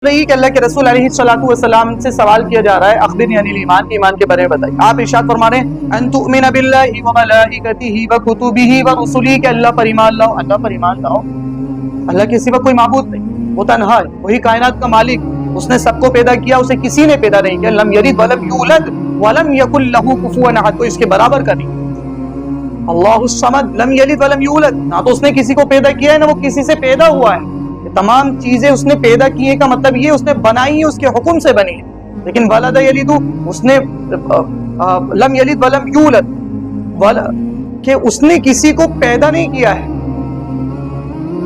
رہی کہ اللہ کے رسول علیہ الصلوۃ والسلام سے سوال کیا جا رہا ہے اخبرنی عن الایمان، ایمان کے بارے میں بتائیے. آپ ارشاد فرما رہے ہیں ان تؤمن باللہ وملائکتہ وکتبہ ورسلہ، کہ اللہ پر ایمان لاؤ. اللہ پر ایمان لاؤ، اللہ کے سوا کوئی معبود نہیں، وہ تنہا ہے، وہی کائنات کا مالک، اس نے سب کو پیدا کیا، اسے کسی نے پیدا نہیں کیا. لم یلد ولم یولد ولم یکن لہ کفوا احد، کوئی اس کے برابر کا نہیں. اللہ الصمد لم یلد ولم یولد، نہ تو اس نے کسی کو پیدا کیا ہے نہ وہ کسی سے پیدا ہوا ہے. تمام چیزیں اس نے پیدا کی کا مطلب یہ اس نے بنائی ہے، اس کے حکم سے بنی ہے. لیکن ولد یلد، اس نے لم یلد ولم یولد، کہ اس نے کسی کو پیدا نہیں کیا ہے.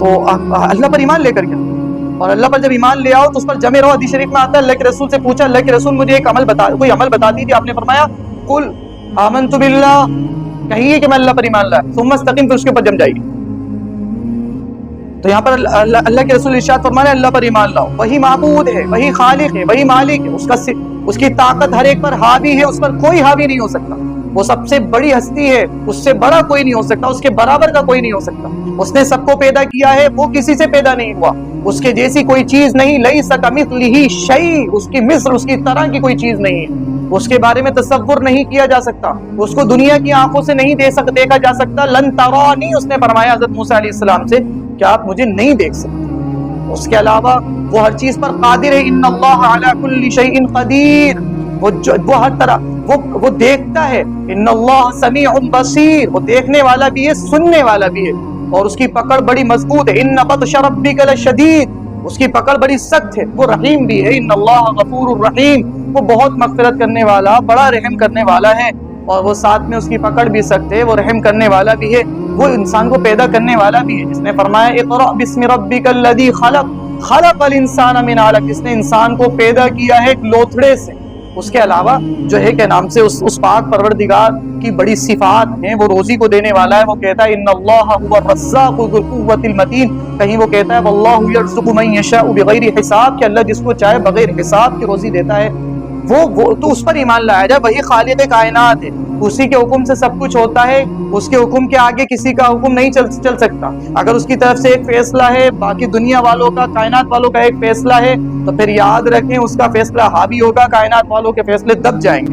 تو اللہ پر ایمان لے کر کے، اور اللہ پر جب ایمان لے آؤ تو اس پر جمع رہو. حدیث شریف میں آتا ہے اللہ کے رسول سے پوچھا، اللہ کے رسول مجھے ایک عمل بتا، کوئی عمل بتا دیجیے. آپ نے فرمایا قل آمنت باللہ، کہیے کہ میں اللہ پر ایمان لایا، ثم استقم، پھر اس کے اوپر جم جائیے. تو یہاں پر اللہ کے رسول ارشاد فرما رہے ہیں اللہ پر ایمان لاؤ، وہی معبود ہے، وہی خالق ہے، وہی مالک ہے، اس کی طاقت ہر ایک پر حاوی ہے، اس پر کوئی حاوی نہیں ہو سکتا. وہ سب سے بڑی ہستی ہے، اس سے بڑا کوئی نہیں ہو سکتا، اس کے برابر کا کوئی نہیں ہو سکتا. اس نے سب کو پیدا کیا ہے، وہ کسی سے پیدا نہیں ہوا، اس کے جیسی کوئی چیز نہیں. لیس کمثلہ شیء، اس کی مثل، اس کی طرح کی کوئی چیز نہیں ہے. اس کے بارے میں تصور نہیں کیا جا سکتا، اس کو دنیا کی آنکھوں سے نہیں دیکھا جا سکتا. لن ترانی، اس نے فرمایا حضرت موسیٰ علیہ السلام سے کہ آپ مجھے نہیں دیکھ سکتے. اس کے علاوہ وہ ہر چیز پر قادر ہے. ان اللہ علی کل شیء قدیر، وہ ہر طرح وہ دیکھتا ہے. ان اللہ سمیع بصیر، وہ دیکھنے والا بھی ہے، سننے والا بھی ہے، اور اس کی پکڑ بڑی مضبوط ہے. ان بطش ربک لشدید، اس کی پکڑ بڑی سخت ہے. وہ رحیم بھی ہے. ان اللہ غفور الرحیم، وہ بہت مغفرت کرنے والا، بڑا رحم کرنے والا ہے. اور وہ ساتھ میں اس کی پکڑ بھی سخت ہے، وہ رحم کرنے والا بھی ہے، وہ انسان کو پیدا کرنے والا بھی ہے. جس نے فرمایا اقرأ بسم ربک الذی خلق، خلق الانسان من علق، جس نے انسان کو پیدا کیا ہے ایک لوتھڑے سے. اس کے علاوہ جو ہے کہ نام سے اس پاک پروردگار کی بڑی صفات ہیں. وہ روزی کو دینے والا ہے. وہ کہتا ہے ان اللہ هو الرزاق ذو القوۃ المتین، کہیں وہ کہتا ہے واللہ یرزق من یشاء بغیر حساب، کہ اللہ جس کو چاہے بغیر حساب کی روزی دیتا ہے. وہ تو اس پر ایمان لایا جائے. وہی خالق کائنات ہے، اسی کے حکم سے سب کچھ ہوتا ہے. اس کے حکم کے آگے کسی کا حکم نہیں چل سکتا. اگر اس کی طرف سے ایک فیصلہ ہے، باقی دنیا والوں کا، کائنات والوں کا ایک فیصلہ ہے، تو پھر یاد رکھیں اس کا فیصلہ حاوی ہوگا، کائنات والوں کے فیصلے دب جائیں گے.